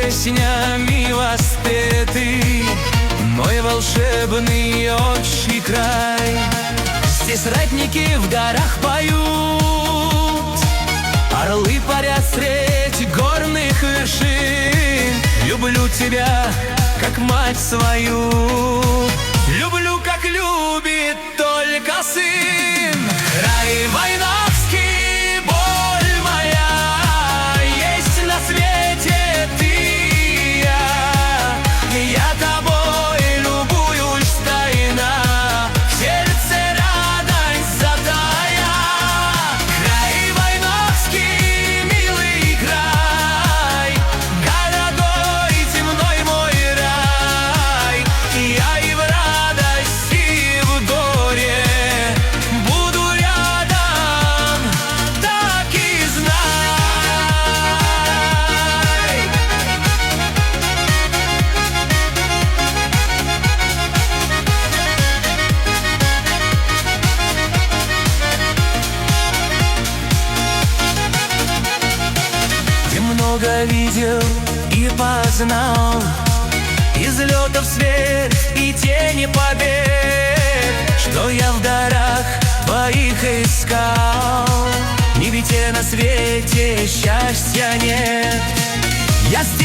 песнями воспеты мой волшебный отчий край. Здесь ратники в горах поют, орлы парят средь горных вершин. Люблю тебя, как мать свою, люблю, как любит только сын. Край войновский, боль моя, есть на свете ты, я тобой любуюсь тайно, в сердце радость затая. Край войновский, милый край, городой земной мой рай, я и в радости, и в горе буду рядом, так и знай. Я много видел и познал, излетов свет и тени побед, что я в горах твоих искал. Не ведь на свете счастья нет. Я с